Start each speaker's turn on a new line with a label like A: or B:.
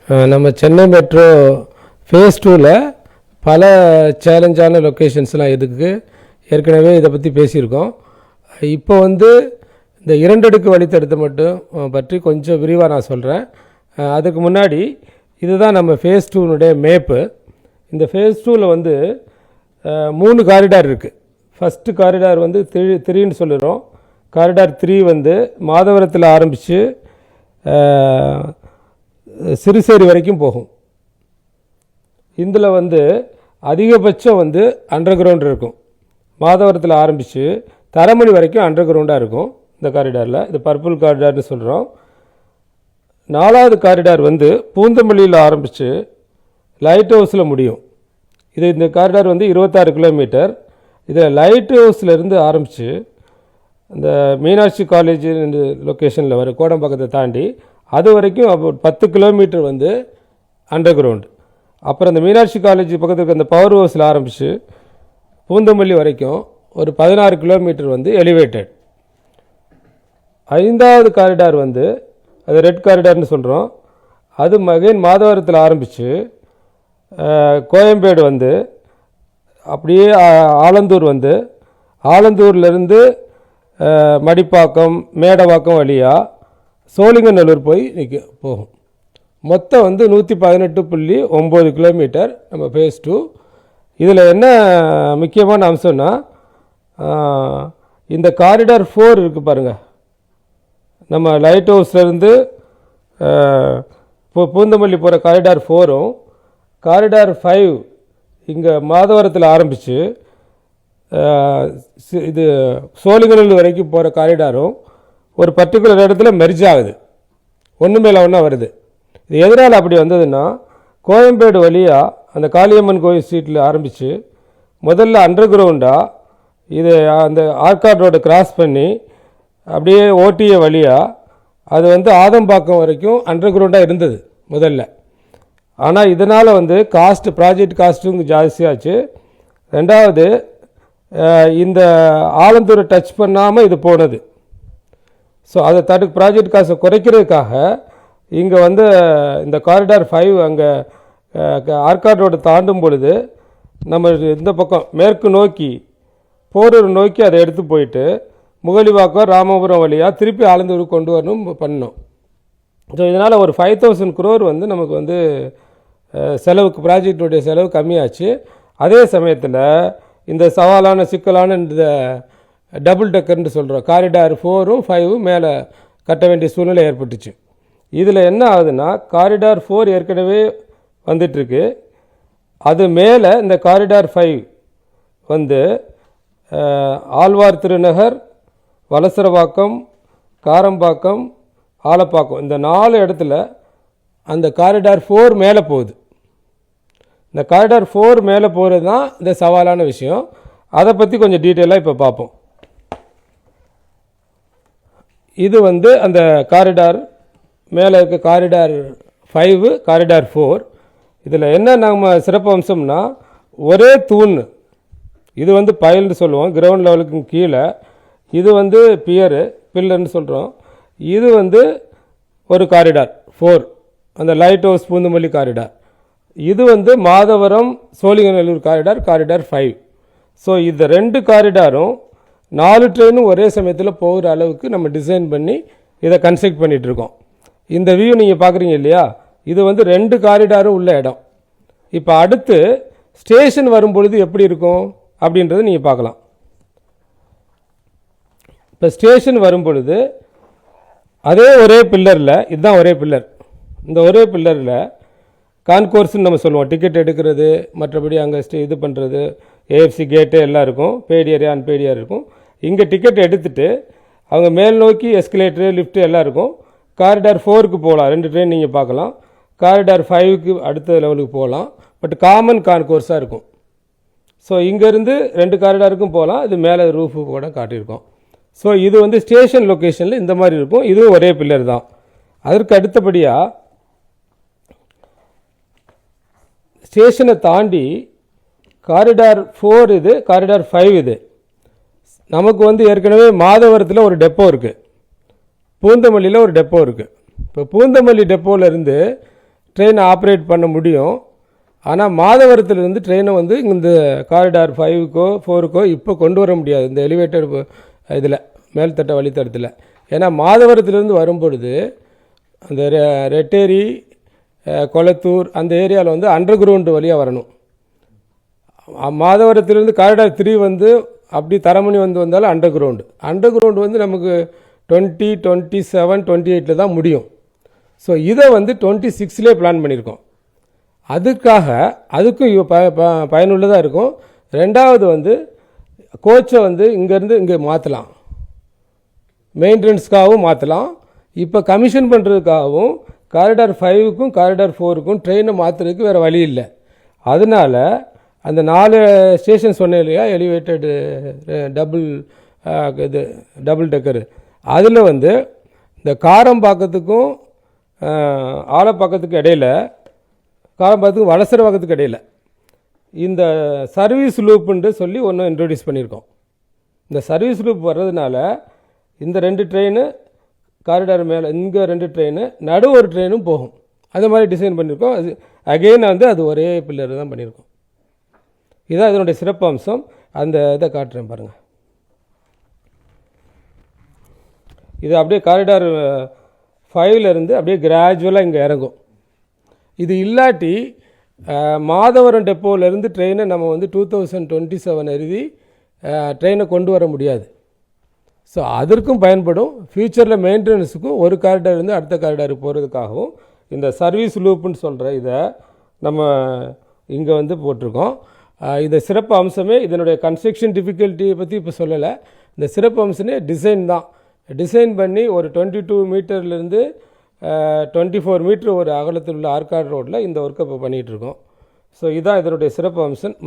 A: நம்ம Chennai metro face 2ல் பல சேலஞ்சான லொக்கேஷன்ஸ்லாம் இதுக்கு ஏற்கனவே இதை பற்றி பேசியிருக்கோம். இப்போ வந்து இந்த 2 அடுக்கு வழித்தடத்தை மட்டும் பற்றி கொஞ்சம் விரிவாக நான் சொல்கிறேன். அதுக்கு முன்னாடி இதுதான் நம்ம ஃபேஸ் 2னுடைய மேப்பு. இந்த ஃபேஸ் 2ல் வந்து 3 காரிடார் இருக்குது. ஃபஸ்ட்டு காரிடார் வந்து 3ன்னு சொல்லுறோம். காரிடார் 3 வந்து மாதவரத்தில் ஆரம்பித்து சிறுசேரி வரைக்கும் போகும். இதில் வந்து அதிகபட்சம் வந்து அண்டர் கிரவுண்ட் இருக்கும். மாதவரத்தில் ஆரம்பித்து தரமணி வரைக்கும் அண்டர் கிரவுண்டாக இருக்கும் இந்த காரிடாரில். இது பர்பிள் காரிடார்னு சொல்கிறோம். 4வது காரிடார் வந்து பூந்தமல்லியில் ஆரம்பித்து லைட் ஹவுஸில் முடியும். இந்த காரிடார் வந்து 26 கிலோமீட்டர். இதில் லைட் ஹவுஸ்லேருந்து ஆரம்பித்து இந்த மீனாட்சி காலேஜ் லொக்கேஷனில் வரும் கோடம்பாக்கத்தை தாண்டி அது வரைக்கும் அப்போ 10 கிலோமீட்டர் வந்து அண்டர் கிரவுண்டு. அப்புறம் அந்த மீனாட்சி காலேஜ் பக்கத்துக்கு அந்த பவர் ஹவுஸில் ஆரம்பித்து பூந்தமல்லி வரைக்கும் ஒரு 16 கிலோமீட்டர் வந்து எலிவேட்டட். 5வது காரிடார் வந்து அது ரெட் காரிடார்னு சொல்கிறோம். அது மகன் மாதவரத்தில் ஆரம்பித்து கோயம்பேடு வந்து அப்படியே ஆலந்தூர் வந்து ஆலந்தூர்லேருந்து மடிப்பாக்கம் மேடவாக்கம் வழியாக சோழிங்கநல்லூர் போய் போகும். மொத்தம் வந்து 118.9 கிலோமீட்டர் நம்ம ஃபேஸ் 2. இதில் என்ன முக்கியமான அம்சம்னா இந்த காரிடார் 4 இருக்குது பாருங்கள். நம்ம லைட் ஹவுஸ்லேருந்து பூந்தமல்லி போகிற காரிடார் 4ம் காரிடார் 5 இங்கே மாதவரத்தில் ஆரம்பித்து இது சோழிங்கநல்லூர் வரைக்கும் போகிற காரிடாரும் ஒரு பர்டிகுலர் இடத்துல மெர்ஜ் ஆகுது, ஒன்று மேலே ஒன்றா வருது. இது எதனால் அப்படி வந்ததுன்னா கோயம்பேடு வழியாக அந்த காளியம்மன் கோயில் ஸ்ட்ரீட்டில் ஆரம்பித்து முதல்ல அண்டர் கிரவுண்டாக இது அந்த ஆர்காட் ரோடை கிராஸ் பண்ணி அப்படியே ஓட்டிய வழியாக அது வந்து ஆதம்பாக்கம் வரைக்கும் அண்டர் கிரவுண்டாக இருந்தது முதல்ல. ஆனால் இதனால் வந்து ப்ராஜெக்ட் காஸ்ட்டும் ஜாஸ்தியாச்சு. 2வது இந்த ஆலந்தூரை டச் பண்ணாமல் இது போனது. ஸோ அதை ப்ராஜெக்ட் காசை குறைக்கிறதுக்காக இங்கே வந்து இந்த காரிடார் 5 அங்கே ஆர்காட் ரோடு தாண்டும் பொழுது நம்ம இந்த பக்கம் மேற்கு நோக்கி போரூர் நோக்கி அதை எடுத்து போயிட்டு முகலிவாக்கம் ராமபுரம் வழியாக திருப்பி ஆலந்தூருக்கு கொண்டு வரணும் பண்ணோம். ஸோ இதனால் ஒரு 5,000 crore வந்து நமக்கு வந்து செலவுக்கு ப்ராஜெக்டுடைய செலவு கம்மியாச்சு. அதே சமயத்தில் இந்த சவாலான சிக்கலான இந்த டபுள் டக்கர்னு சொல்கிறோம் காரிடார் 4ம் 5ம் மேலே கட்ட வேண்டிய சூழ்நிலை ஏற்பட்டுச்சு. இதில் என்ன ஆகுதுன்னா காரிடார் 4 ஏற்கனவே வந்துட்டுருக்கு. அது மேலே இந்த காரிடார் 5 வந்து ஆழ்வார் திருநகர், வலசரவாக்கம், காரம்பாக்கம், ஆலப்பாக்கம் இந்த 4 இடத்துல அந்த காரிடார் 4 மேலே போகுது. இந்த காரிடார் 4 மேலே போகிறது தான் இந்த சவாலான விஷயம். அதை பற்றி கொஞ்சம் டீட்டெயிலாக இப்போ பார்ப்போம். இது வந்து அந்த காரிடார் மேலே இருக்க காரிடார் 5 காரிடார் 4. இதில் என்ன நம்ம சிறப்பு அம்சம்னா ஒரே தூண். இது வந்து பைல்னு சொல்லுவோம், கிரவுண்ட் லெவலுக்கு கீழே. இது வந்து பில்லர்னு சொல்கிறோம். இது வந்து ஒரு காரிடார் 4 அந்த லைட் ஹவுஸ் பூந்தமல்லி காரிடார். இது வந்து மாதவரம் சோழிங்கநல்லூர் காரிடார் 5. ஸோ இந்த 2 காரிடாரும் 4 ட்ரெயினும் ஒரே சமயத்தில் போகிற அளவுக்கு நம்ம டிசைன் பண்ணி இதை கன்ஸ்ட்ரக்ட் பண்ணிகிட்ருக்கோம். இந்த வியூ நீங்கள் பார்க்குறீங்க இல்லையா, இது வந்து 2 காரிடாரும் உள்ள இடம். இப்போ அடுத்து ஸ்டேஷன் வரும்பொழுது எப்படி இருக்கும் அப்படின்றத நீங்கள் பார்க்கலாம். இப்போ ஸ்டேஷன் வரும்பொழுது அதே ஒரே பில்லரில், இதுதான் ஒரே பில்லர், இந்த ஒரே பில்லரில் கான்கோர்ஸ்ன்னு நம்ம சொல்லுவோம், டிக்கெட் எடுக்கிறது, மற்றபடி அங்கே இது பண்ணுறது, ஏஎஃப்சி கேட்டு எல்லாம் இருக்கும், பெய்டு ஏரியா அன்பெய்டு ஏரியா இருக்கும். இங்கே டிக்கெட் எடுத்துகிட்டு அவங்க மேல் நோக்கி எஸ்கலேட்டரு லிஃப்ட்டு எல்லாம் இருக்கும். காரிடார் 4க்கு போகலாம், 2 ட்ரெயின் நீங்கள் பார்க்கலாம். காரிடார் 5க்கு அடுத்த லெவலுக்கு போகலாம். பட் காமன் கான்கோர்ஸாக இருக்கும். ஸோ இங்கேருந்து 2 காரிடாருக்கும் போகலாம். இது மேலே ரூஃபு கூட காட்டியிருக்கோம். ஸோ இது வந்து ஸ்டேஷன் லொக்கேஷனில் இந்த மாதிரி இருக்கும். இதுவும் ஒரே பில்லர் தான். அதற்கு அடுத்தபடியாக ஸ்டேஷனை தாண்டி காரிடார் 4 இது, காரிடார் 5 இது. நமக்கு வந்து ஏற்கனவே மாதவரத்தில் ஒரு டெப்போ இருக்குது, பூந்தமல்லியில் ஒரு டெப்போ இருக்குது. இப்போ பூந்தமல்லி டெப்போவிலேருந்து ட்ரெயினை ஆப்ரேட் பண்ண முடியும். ஆனால் மாதவரத்துலேருந்து ட்ரெயினை வந்து இந்த காரிடார் 5க்கோ 4க்கோ இப்போ கொண்டு வர முடியாது இந்த எலிவேட்டர் இதில் மேல்தட்ட வழித்தடத்தில். ஏன்னா மாதவரத்துலேருந்து வரும்பொழுது அந்த ரெட்டேரி கொளத்தூர் அந்த ஏரியாவில் வந்து அண்டர் கிரவுண்டு வழியாக வரணும். மாதவரத்துலேருந்து காரிடார் 3 வந்து அப்படி தரமணி வந்தாலும் அண்டர் கிரவுண்டு வந்து நமக்கு 20, 27, 28 தான் முடியும். ஸோ இதை வந்து 26லே பிளான் பண்ணியிருக்கோம். அதுக்கும் பயனுள்ளதாக இருக்கும். ரெண்டாவது வந்து கோச்சை வந்து இங்கேருந்து இங்கே மாற்றலாம், மெயின்டெனன்ஸ்க்காகவும் மாற்றலாம். இப்போ கமிஷன் பண்ணுறதுக்காகவும் காரிடார் 5க்கும் காரிடார் 4க்கும் ட்ரெயினை மாற்றுறதுக்கு வேறு வழி இல்லை. அதனால் அந்த 4 ஸ்டேஷன் சொன்னேன் இல்லையா, எலிவேட்டடு டபுள் டெக்கரு, அதில் வந்து இந்த காரம்பாக்கத்துக்கும் ஆலப்பாக்கத்துக்கு இடையில், காரம்பாக்கத்துக்கும் வலசரவாக்கத்துக்கு இடையில் இந்த சர்வீஸ் லூப்புன்னு சொல்லி ஒன்று இன்ட்ரடியூஸ் பண்ணியிருக்கோம். இந்த சர்வீஸ் லூப் வர்றதுனால இந்த 2 ட்ரெயின் காரிடார் மேலே இங்கே 2 ட்ரெயின் நடு ஒரு ட்ரெயினும் போகும். அது மாதிரி டிசைன் பண்ணியிருக்கோம். அது அகெயின் வந்து அது ஒரே பில்லர் தான் பண்ணியிருக்கோம். இதுதான் இதனுடைய சிறப்பு அம்சம். அந்த இதை காட்டுறேன் பாருங்கள். இது அப்படியே காரிடார் 5லேருந்து அப்படியே கிராஜுவலாக இங்கே இறங்கும். இது இல்லாட்டி மாதவரம் டெப்போவிலேருந்து ட்ரெயினை நம்ம வந்து 2027 எழுதி ட்ரெயினை கொண்டு வர முடியாது. ஸோ அதற்கும் பயன்படும். ஃப்யூச்சரில் மெயின்டெனன்ஸுக்கும் ஒரு காரிடார்லேருந்து அடுத்த காரிடாருக்கு போகிறதுக்காகவும் இந்த சர்வீஸ் லூப்புன்னு சொல்கிற இதை நம்ம இங்கே வந்து போட்டிருக்கோம். இந்த சிறப்பு அம்சமே இதனுடைய கன்ஸ்ட்ரக்ஷன் டிஃபிகல்ட்டியை பற்றி இப்போ சொல்லலை. இந்த சிறப்பு அம்சமே டிசைன் தான். டிசைன் பண்ணி ஒரு 22 மீட்டர்லேருந்து 24 மீட்டர் ஒரு அகலத்தில் உள்ள ஆர்காட் ரோட்டில் இந்த ஒர்க்கை இப்போ பண்ணிகிட்ருக்கோம். ஸோ இதுதான் இதனுடைய சிறப்பு அம்சம்.